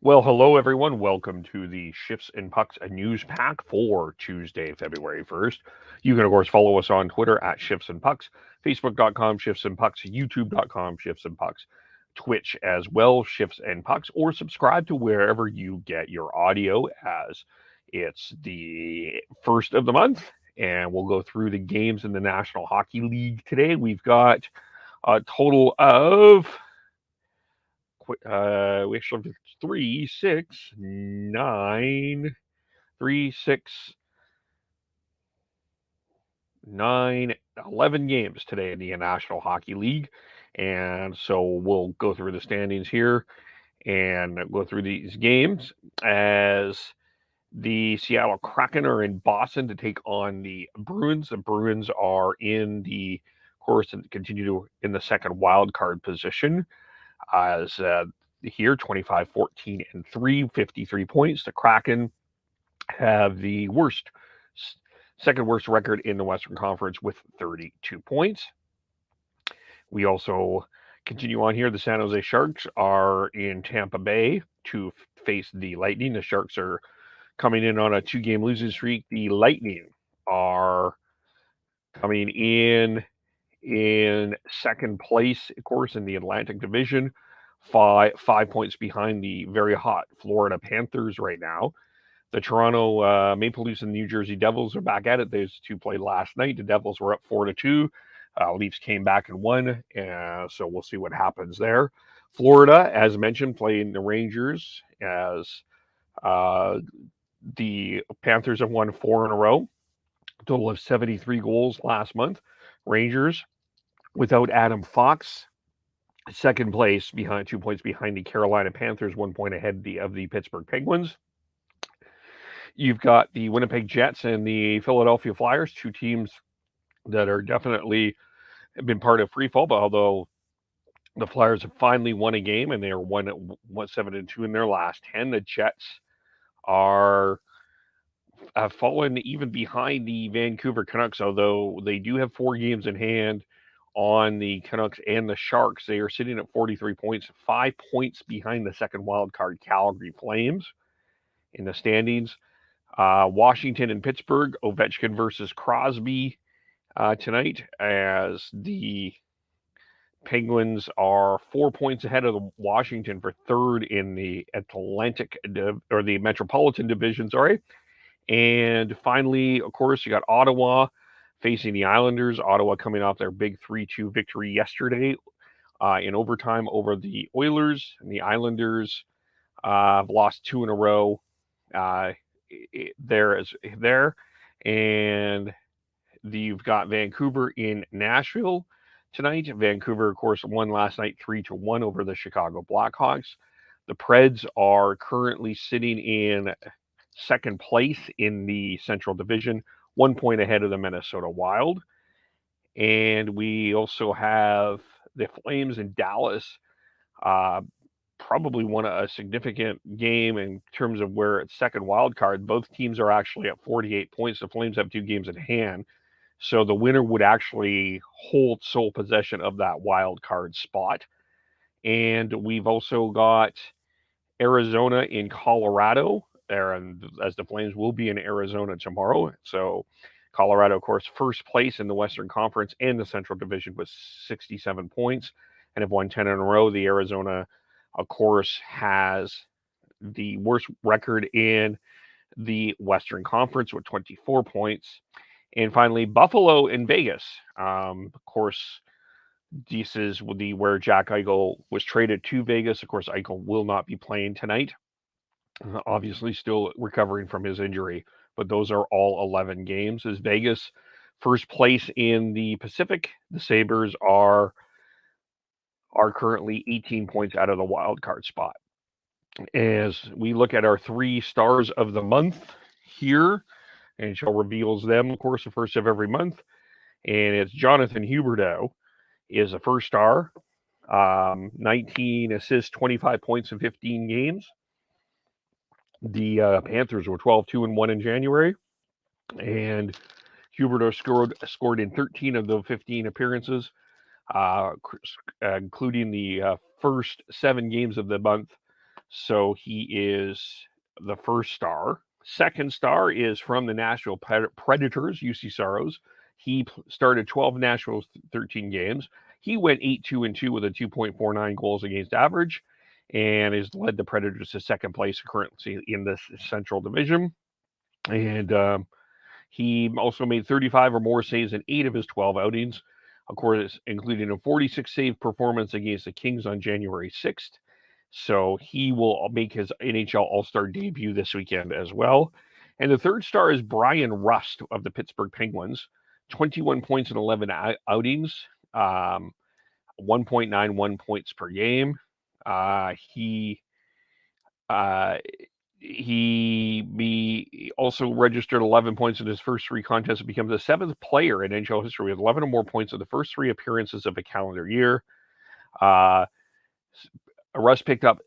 Well, hello everyone. Welcome to the Shifts and Pucks a news pack for Tuesday, February 1st. You can, of course, follow us on Twitter at Shifts and Pucks, Facebook.com Shifts and Pucks, YouTube.com Shifts and Pucks, Twitch as well, Shifts and Pucks, or subscribe to wherever you get your audio as it's the first of the month. And we'll go through the games in the National Hockey League today. We've got a total of we actually have 3, 6, 9, 3, 6, 9, 11 games today in the National Hockey League. And so we'll go through the standings here and go through these games as the Seattle Kraken are in Boston to take on the Bruins. The Bruins are in the course and continue to in the second wild card position as here 25, 14, and 3, 53 points. The Kraken have the second worst record in the Western Conference with 32 points. We also continue on here. The San Jose Sharks are in Tampa Bay to face the Lightning. The Sharks are coming in on a 2-game losing streak. The Lightning are coming in second place, of course, in the Atlantic Division, five points behind the very hot Florida Panthers right now. The Toronto Maple Leafs and the New Jersey Devils are back at it. Those two played last night. The Devils were up 4-2. Leafs came back and won, so we'll see what happens there. Florida, as mentioned, playing the Rangers as the Panthers have won 4 in a row. A total of 73 goals last month. Rangers, without Adam Fox, second place behind 2 points behind the Carolina Panthers, 1 point ahead of the Pittsburgh Penguins. You've got the Winnipeg Jets and the Philadelphia Flyers, two teams that are definitely been part of free fall, but although the Flyers have finally won a game and they are 7-2 in their last 10, the Jets have fallen even behind the Vancouver Canucks, although they do have 4 games in hand on the Canucks and the Sharks. They are sitting at 43 points, 5 points behind the second wild card Calgary Flames in the standings. Washington and Pittsburgh, Ovechkin versus Crosby tonight, as the Penguins are 4 points ahead of the Washington for third in the the Metropolitan Division, sorry. And finally, of course, you got Ottawa facing the Islanders. Ottawa coming off their big 3-2 victory yesterday in overtime over the Oilers. And the Islanders have lost 2 in a row there. And you've got Vancouver in Nashville tonight. Vancouver, of course, won last night 3-1 over the Chicago Blackhawks. The Preds are currently sitting in second place in the Central Division, 1 point ahead of the Minnesota Wild. And we also have the Flames in Dallas, probably won a significant game in terms of where it's second wild card. Both teams are actually at 48 points. The Flames have 2 games in hand. So the winner would actually hold sole possession of that wild card spot. And we've also got Arizona in Colorado, and as the Flames will be in Arizona tomorrow. So Colorado, of course, first place in the Western Conference and the Central Division with 67 points and have won 10 in a row. The Arizona, of course, has the worst record in the Western Conference with 24 points. And finally, Buffalo in Vegas. Of course, this is where Jack Eichel was traded to Vegas. Of course, Eichel will not be playing tonight. Obviously, still recovering from his injury. But those are all 11 games. As Vegas, first place in the Pacific, the Sabres are currently 18 points out of the wild card spot. As we look at our 3 stars of the month here, and she reveals them, of course, the first of every month. And it's Jonathan Huberdeau is a first star, 19 assists, 25 points in 15 games. The Panthers were 12-2-1 in January, and Huberdeau scored in 13 of the 15 appearances, including the first 7 games of the month. So he is the first star. Second star is from the Nashville Predators, UC Saros. He started 12 Nashville 13 games. He went 8-2-2 with a 2.49 goals against average, and has led the Predators to second place currently in this Central Division. And he also made 35 or more saves in 8 of his 12 outings, of course, including a 46 save performance against the Kings on January 6th. So he will make his NHL All-Star debut this weekend as well. And the third star is Brian Rust of the Pittsburgh Penguins, 21 points in 11 outings, 1.91 points per game. He also registered 11 points in his first 3 contests and becomes the 7th player in NHL history with 11 or more points in the first 3 appearances of a calendar year. Russ picked up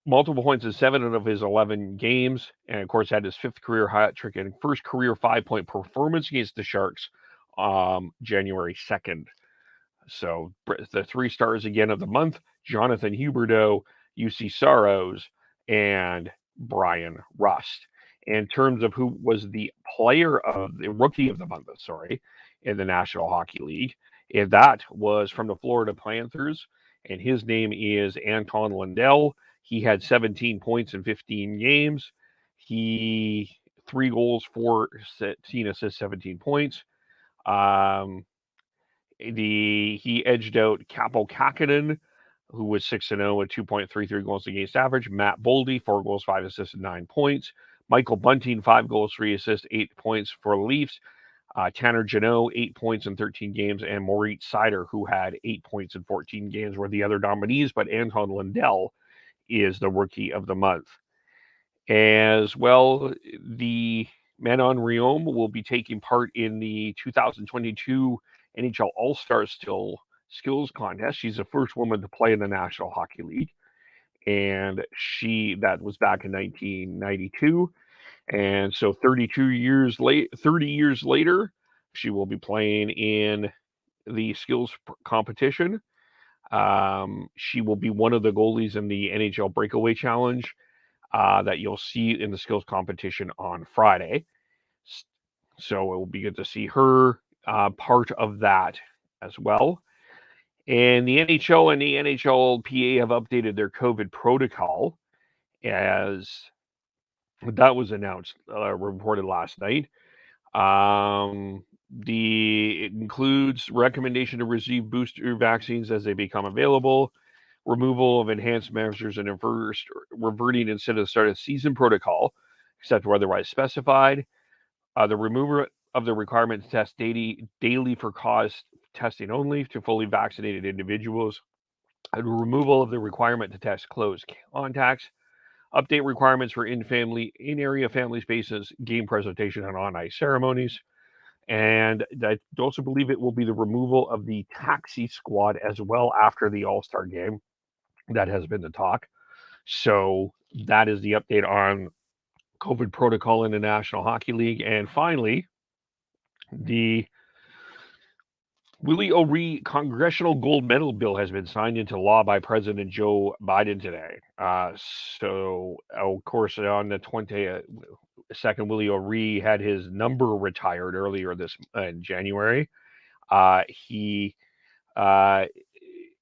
multiple points in 7 of his 11 games, and of course had his 5th career hat trick and first career 5-point performance against the Sharks January 2nd. So the 3 stars again of the month: Jonathan Huberdeau, UC Saros, and Brian Rust. In terms of who was the rookie of the month, in the National Hockey League, and that was from the Florida Panthers, and his name is Anton Lundell. He had 17 points in 15 games. He 3 goals, 14 assists, 17 points. He edged out Capo Kakinen, who was 6-0 with 2.33 goals against average. Matt Boldy, 4 goals, 5 assists, and 9 points. Michael Bunting, 5 goals, 3 assists, 8 points for the Leafs. Tanner Jeannot, 8 points in 13 games. And Moritz Seider, who had 8 points in 14 games, were the other nominees. But Anton Lundell is the rookie of the month. As well, the men on Rheaume will be taking part in the 2022 NHL All-Star Skills Contest. She's the first woman to play in the National Hockey League, and that was back in 1992. And so 30 years later, she will be playing in the skills competition. She will be one of the goalies in the NHL Breakaway Challenge that you'll see in the skills competition on Friday. So it will be good to see her part of that as well. And the NHL and the NHLPA have updated their COVID protocol, as that was announced, reported last night. It includes recommendation to receive booster vaccines as they become available, removal of enhanced measures, and reverting instead of the start of season protocol, except where otherwise specified. The removal of the requirement to test daily for cause testing only to fully vaccinated individuals. The removal of the requirement to test close contacts. Update requirements for in-area family spaces, game presentation, and on-ice ceremonies. And I also believe it will be the removal of the taxi squad as well after the All-Star game. That has been the talk. So that is the update on COVID protocol in the National Hockey League. And finally, the Willie O'Ree Congressional Gold Medal bill has been signed into law by President Joe Biden today. So, of course, on the 22nd, Willie O'Ree had his number retired earlier in January.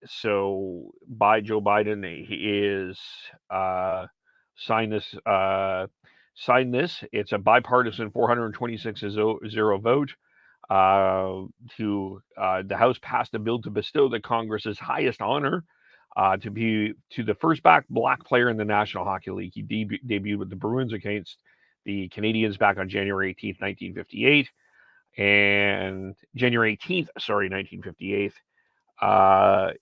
So by Joe Biden, he is signed this. It's a bipartisan 426-0 vote. The House passed a bill to bestow the Congress's highest honor to the first black player in the National Hockey League. He debuted with the Bruins against the Canadiens back on January 18th, 1958, and January 18th, 1958.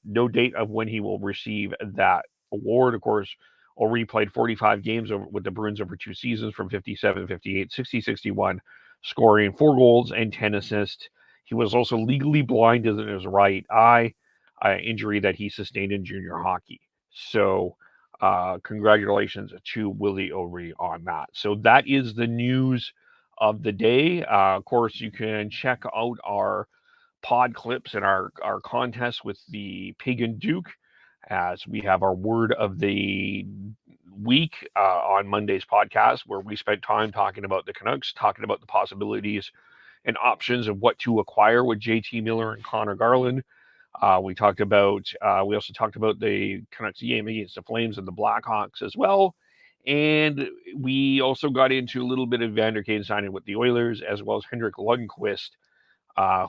No date of when he will receive that award. Of course, O'Ree played 45 games with the Bruins over 2 seasons from 57, 58, 60, 61, scoring 4 goals and 10 assists. He was also legally blind in his right eye, injury that he sustained in junior hockey. So congratulations to Willie O'Ree on that. So that is the news of the day. Of course, you can check out our pod clips and our contest with the Pagan Duke, as we have our word of the week on Monday's podcast, where we spent time talking about the Canucks, talking about the possibilities and options of what to acquire with JT Miller and Connor Garland. We also talked about the Canucks game against the Flames and the Blackhawks as well. And we also got into a little bit of Vander Kane signing with the Oilers, as well as Henrik Lundqvist,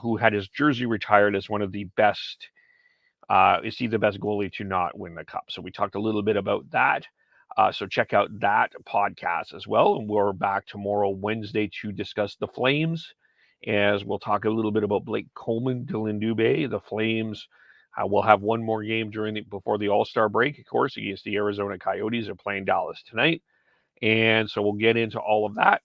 who had his jersey retired as one of the best. Is he the best goalie to not win the cup? So we talked a little bit about that. So check out that podcast as well. And we're back tomorrow, Wednesday, to discuss the Flames, as we'll talk a little bit about Blake Coleman, Dylan Dubé. The Flames will have one more game before the All-Star break, of course, against the Arizona Coyotes. They're playing Dallas tonight. And so we'll get into all of that.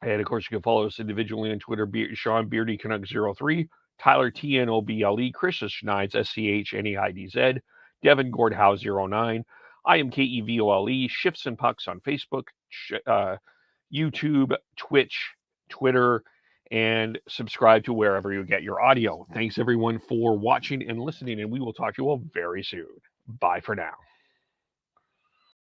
And of course, you can follow us individually on Twitter, Sean Beardy Canuck 03, Tyler TNOBLE, Chris Schneidz SCHNEIDZ, Devin Gordhow 09. I am KEVOLE, Shifts and Pucks on Facebook, YouTube, Twitch, Twitter, and subscribe to wherever you get your audio. Thanks everyone for watching and listening, and we will talk to you all very soon. Bye for now.